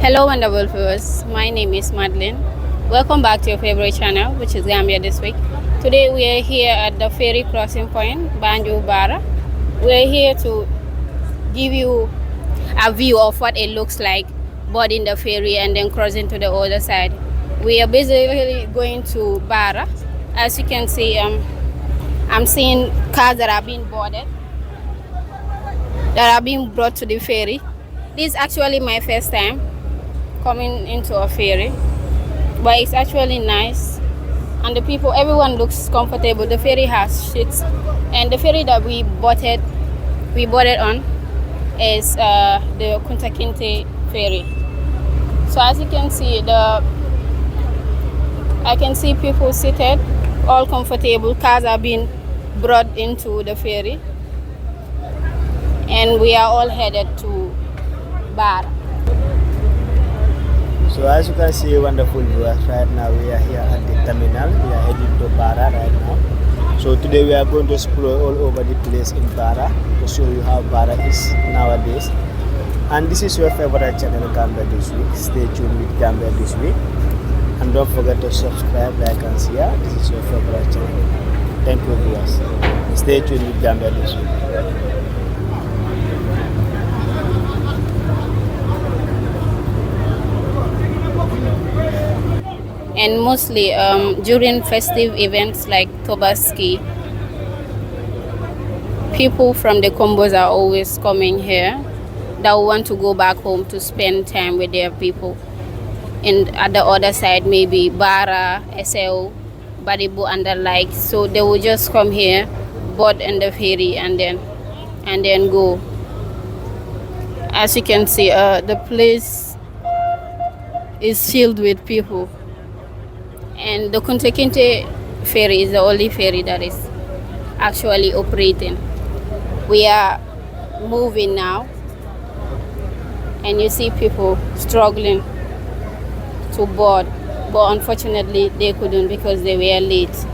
Hello, wonderful viewers. My name is Madeline. Welcome back to your favorite channel, which is Gambia this week. Today we are here at the ferry crossing point, Banjul, Barra. We are here to give you a view of what it looks like boarding the ferry and then crossing to the other side. We are basically going to Barra. As you can see, I'm seeing cars that are being boarded, that are being brought to the ferry. This is actually my first time coming into a ferry, but it's actually nice, and the people, everyone looks comfortable. The ferry has seats, and the ferry that we boarded on is the Kunta Kinte ferry. So as you can see, I can see people seated, all comfortable. Cars are being brought into the ferry, and we are all headed to Barra. So as you can see, wonderful viewers, right now we are here at the terminal. We are heading to Barra right now. So today we are going to explore all over the place in Barra to show you how Barra is nowadays. And this is your favorite channel, Gambia This Week. Stay tuned with Gambia This Week. And don't forget to subscribe, like and share. This is your favorite channel. Thank you, viewers. Stay tuned with Gambia This Week. And mostly during festive events like Tobaski, people from the combos are always coming here that want to go back home to spend time with their people. And at the other side, maybe Barra, SL, Baribu and the like. So they will just come here, board in the ferry and then go. As you can see, the place is filled with people. And the Kunta Kinte ferry is the only ferry that is actually operating. We are moving now, and you see people struggling to board, but unfortunately they couldn't because they were late.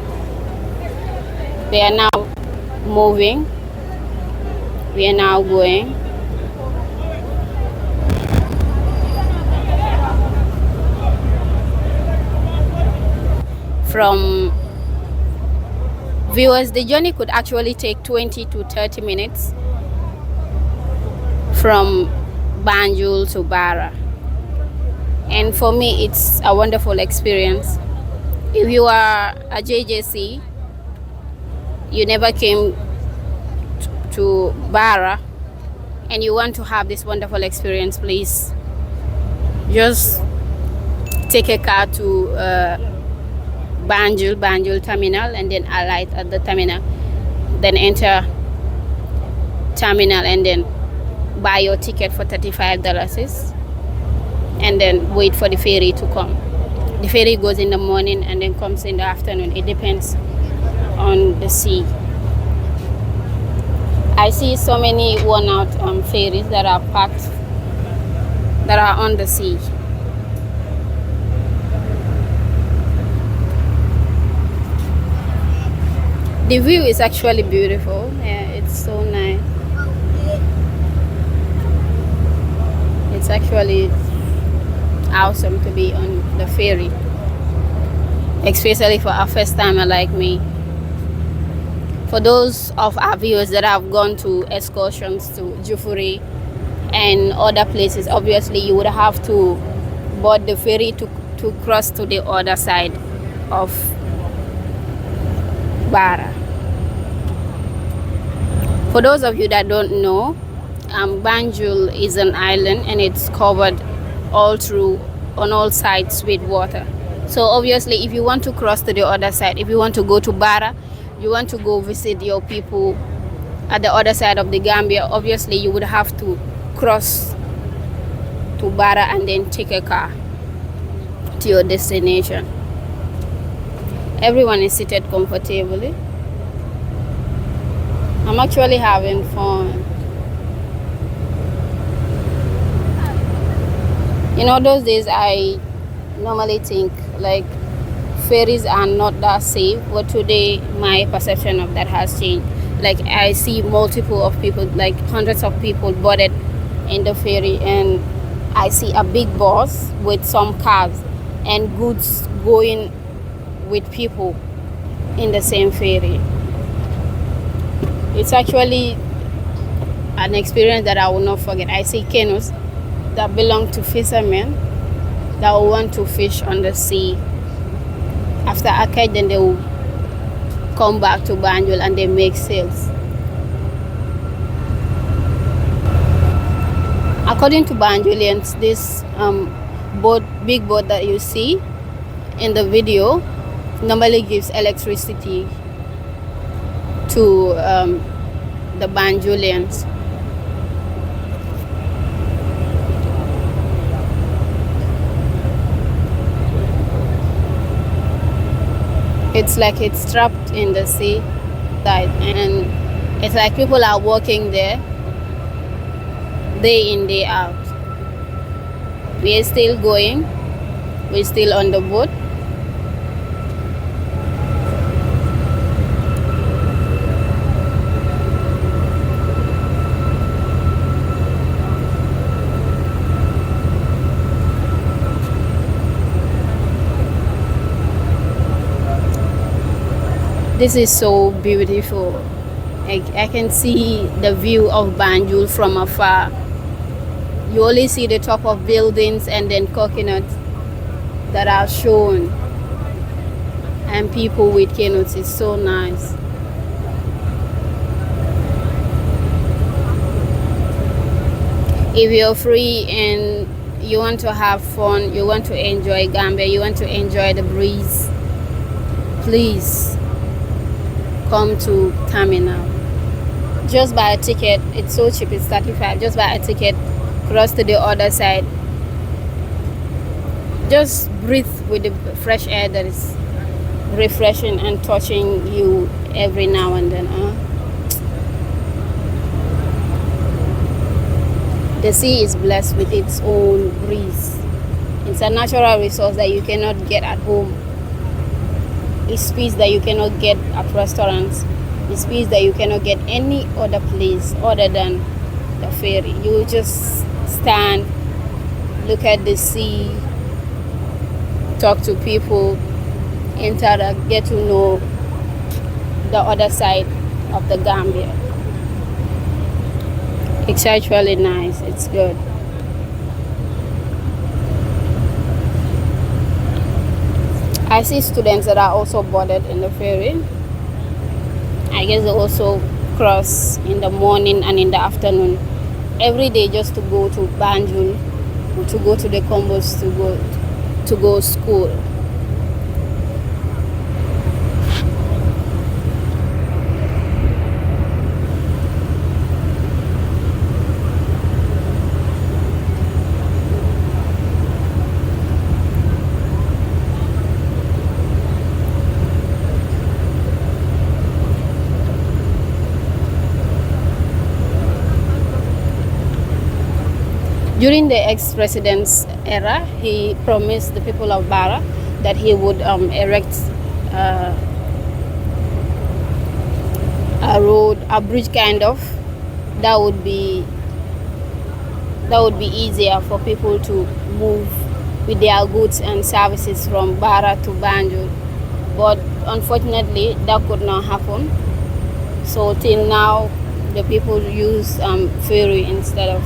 They are now moving. We are now going. From viewers, the journey could actually take 20 to 30 minutes from Banjul to Barra, and for me it's a wonderful experience. If you are a JJC, you never came to Barra, and you want to have this wonderful experience, please just take a car to Banjul terminal, and then alight at the terminal, then enter terminal, and then buy your ticket for $35, and then wait for the ferry to come. The ferry goes in the morning and then comes in the afternoon. It depends on the sea. I see so many worn out ferries that are parked, that are on the sea. The view is actually beautiful. Yeah, it's so nice. It's actually awesome to be on the ferry, especially for a first timer like me. For those of our viewers that have gone to excursions to Jufuri and other places, obviously you would have to board the ferry to cross to the other side of Barra. For those of you that don't know, Banjul is an island, and it's covered on all sides with water. So obviously if you want to cross to the other side, if you want to go to Barra, you want to go visit your people at the other side of the Gambia, obviously you would have to cross to Barra and then take a car to your destination. Everyone is seated comfortably. I'm actually having fun. You know, those days I normally think like ferries are not that safe, but today my perception of that has changed. Like I see multiple of people, like hundreds of people boarded in the ferry, and I see a big bus with some cars and goods going with people in the same ferry. It's actually an experience that I will not forget. I see canoes that belong to fishermen that will want to fish on the sea. After a catch, then they will come back to Banjul and they make sales. According to Banjulians, this big boat that you see in the video normally gives electricity to the Banjulians. It's like it's trapped in the sea side, and it's like people are walking there day in, day out. We are still going, we're still on the boat. This is so beautiful. I can see the view of Banjul from afar. You only see the top of buildings and then coconuts that are shown, and people with canoes. It's so nice. If you're free and you want to have fun, you want to enjoy Gambia, you want to enjoy the breeze, please come to terminal. Just buy a ticket. It's so cheap. It's 35. Just buy a ticket, cross to the other side. Just breathe with the fresh air that is refreshing and touching you every now and then. The sea is blessed with its own breeze. It's a natural resource that you cannot get at home. It's peace that you cannot get at restaurants. It's peace that you cannot get any other place other than the ferry. You just stand, look at the sea, talk to people, interact, get to know the other side of the Gambia. It's actually nice. It's good. I see students that are also boarded in the ferry. I guess they also cross in the morning and in the afternoon every day just to go to Banjul, to go to the combos, to go school. During the ex-president's era, he promised the people of Barra that he would erect a road, a bridge kind of, that would be easier for people to move with their goods and services from Barra to Banjul. But unfortunately, that could not happen. So till now, the people use ferry instead of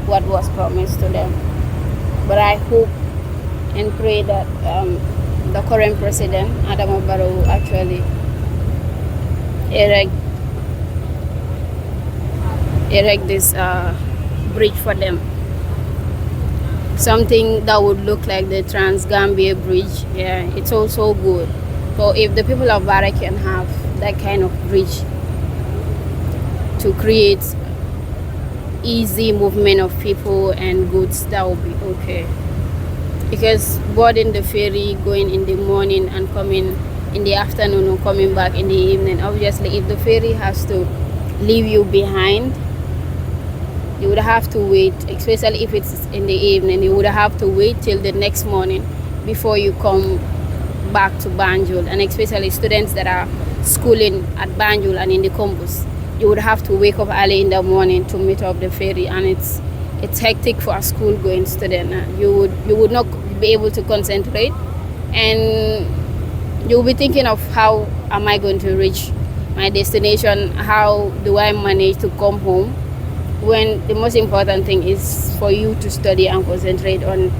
what was promised to them. But I hope and pray that the current president, Barra, will actually erect this bridge for them. Something that would look like the Trans-Gambia bridge. Yeah, it's also good. So if the people of Barra can have that kind of bridge to create easy movement of people and goods, that will be okay. Because boarding the ferry, going in the morning and coming in the afternoon or coming back in the evening, obviously if the ferry has to leave you behind, you would have to wait, especially if it's in the evening, you would have to wait till the next morning before you come back to Banjul. And especially students that are schooling at Banjul and in the campus, you would have to wake up early in the morning to meet up the ferry, and it's hectic for a school going student. You would not be able to concentrate, and you'll be thinking of how am I going to reach my destination, how do I manage to come home, when the most important thing is for you to study and concentrate on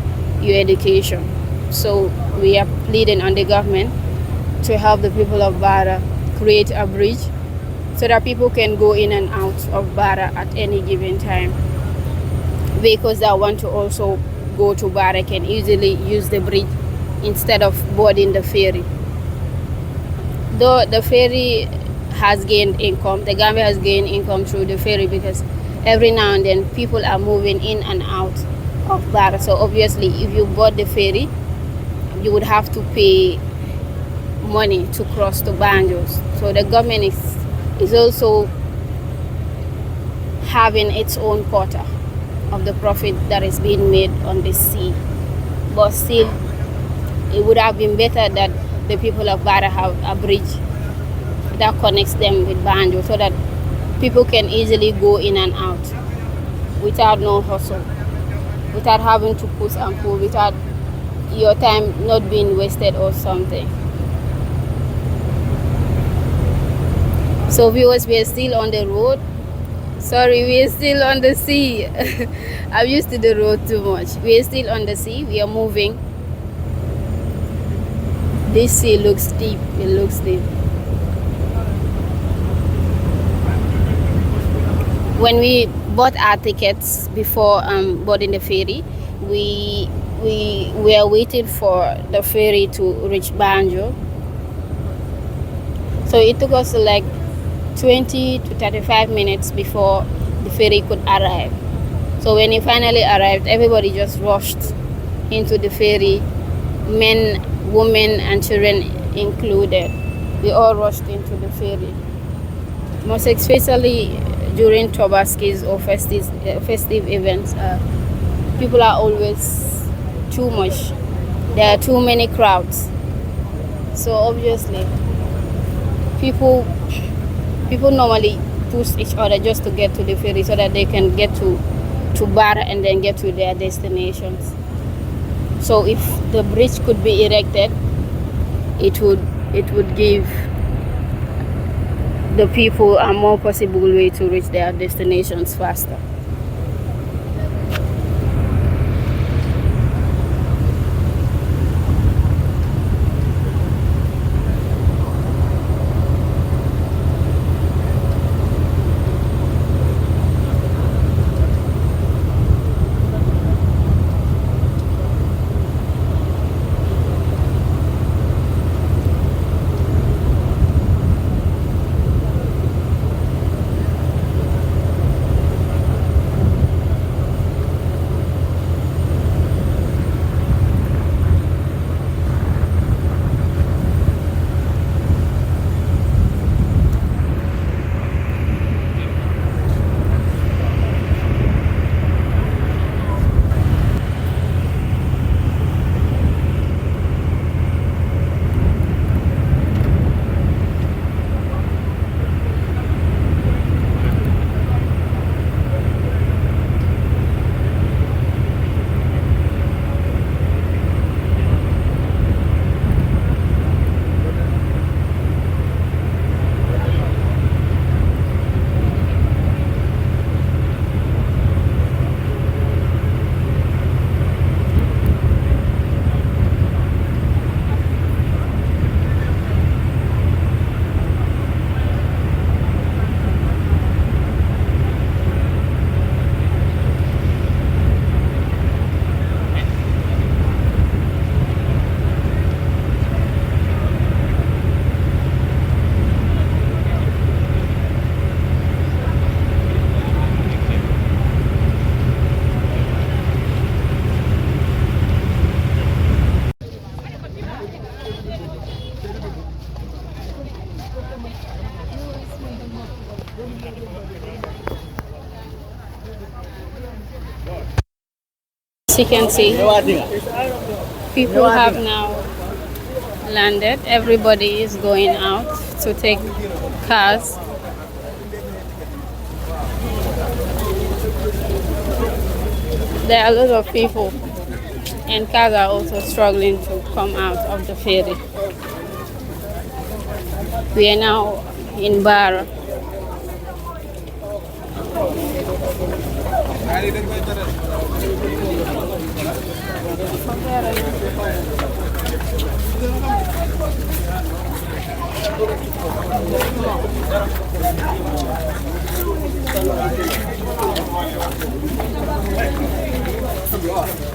your education. So we are pleading on the government to help the people of Barra create a bridge so that people can go in and out of Barra at any given time. Vehicles that want to also go to Barra can easily use the bridge instead of boarding the ferry. Though the ferry has gained income, the Gambia has gained income through the ferry because every now and then people are moving in and out of Barra. So obviously if you board the ferry, you would have to pay money to cross to Banjul. So the government is also having its own quota of the profit that is being made on the sea. But still, it would have been better that the people of Barra have a bridge that connects them with Banjul so that people can easily go in and out without no hustle, without having to push and pull, without your time not being wasted or something. So viewers, we are still on the road. Sorry, we are still on the sea. I'm used to the road too much. We are still on the sea. We are moving. This sea looks deep. It looks deep. When we bought our tickets before boarding the ferry, we were waiting for the ferry to reach Banjul. So it took us like 20 to 35 minutes before the ferry could arrive. So when it finally arrived, everybody just rushed into the ferry, men, women, and children included. We all rushed into the ferry. Most especially during Tobaskis or festive events, people are always too much. There are too many crowds. So obviously, people normally push each other just to get to the ferry so that they can get to Barra and then get to their destinations. So if the bridge could be erected, it would give the people a more possible way to reach their destinations faster. As you can see, people have now landed. Everybody is going out to take cars. There are a lot of people, and cars are also struggling to come out of the ferry. We are now in Barra.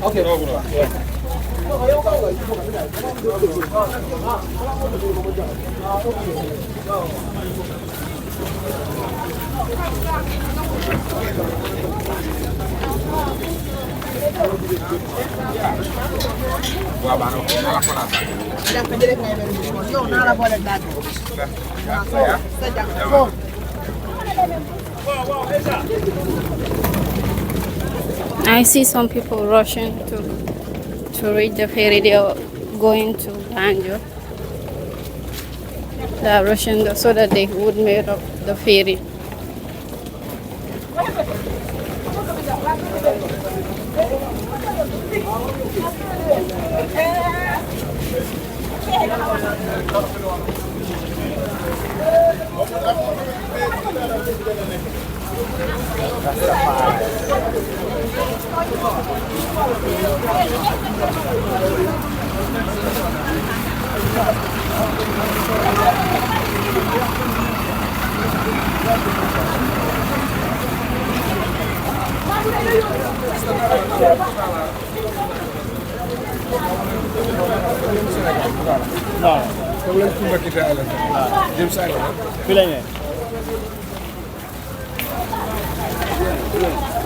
Okay. I see some people rushing to reach the ferry. They are going to Banjul. They are rushing so that they would meet up the ferry. No. Problem cumba kita ala. Jam saya. Bilangnya.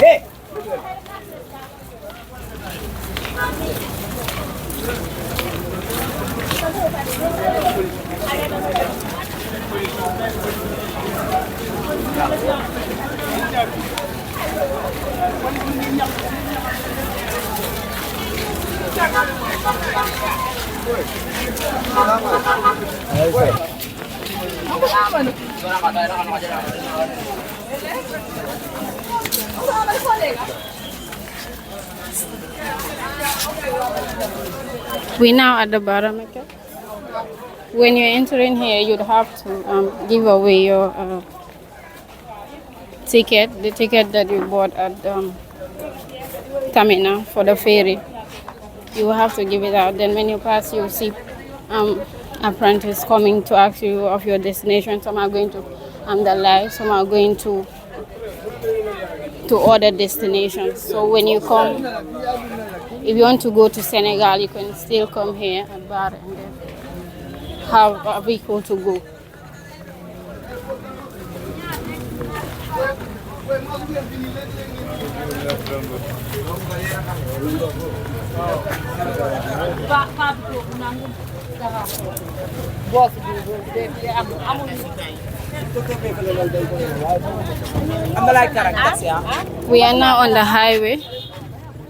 Hey. We're now at the Barra market. When you're entering here, you'd have to give away your ticket, the ticket that you bought at terminal for the ferry. You will have to give it out. Then when you pass, you'll see apprentices coming to ask you of your destination. Some are going to Amdalai, some are going to other destinations. So when you come, if you want to go to Senegal, you can still come here at Barra and then have a vehicle to go. We are now on the highway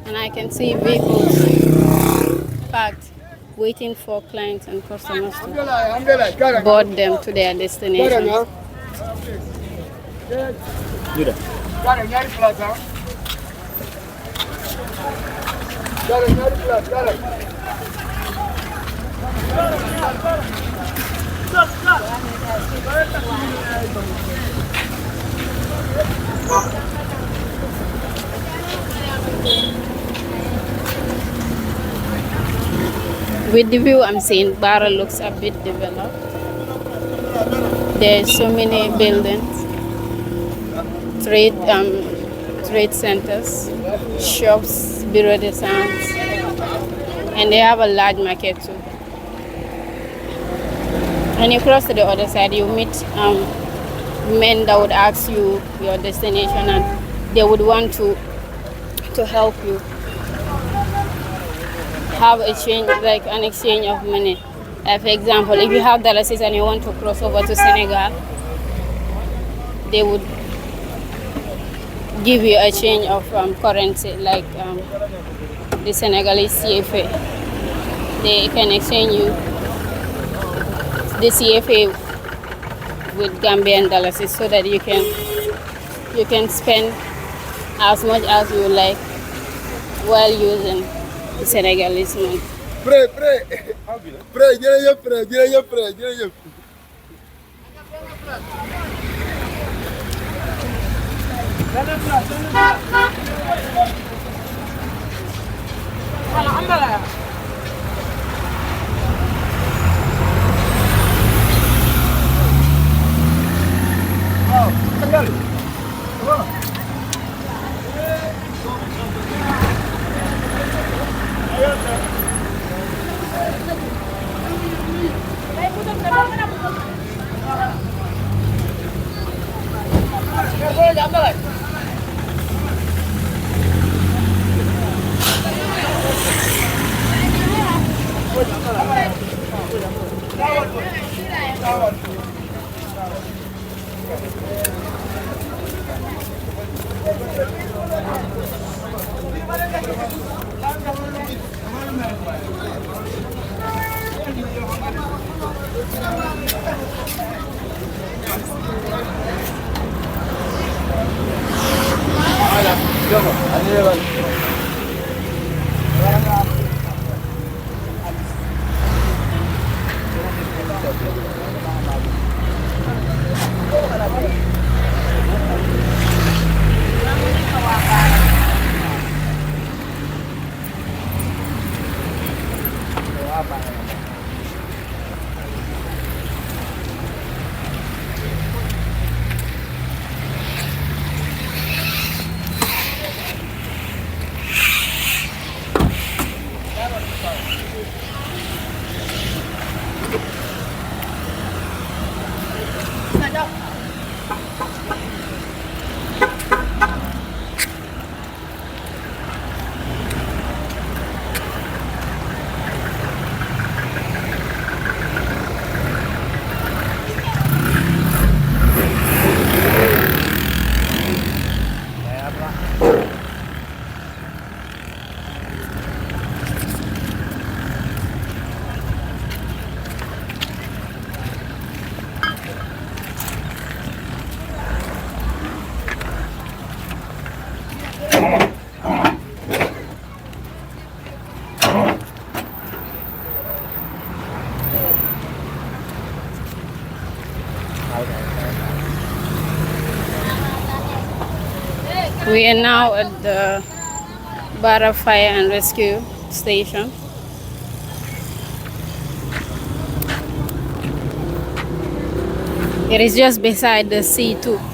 and I can see vehicles parked waiting for clients and customers to board them to their destination. With the view I'm seeing, Barra looks a bit developed. There's so many buildings, trade centers, shops, bureau de change, and they have a large market too. When you cross to the other side, you meet men that would ask you your destination and they would want to help you have a change, like an exchange of money. For example, if you have dollars and you want to cross over to Senegal, they would give you a change of currency, like the Senegalese CFA. They can exchange you the CFA with Gambian dollars so that you can spend as much as you like while using the Senegalese money. Pray, pray. Pray, get your pray, get your pray, get your. We are now at the Barra Fire and Rescue Station. It is just beside the C2.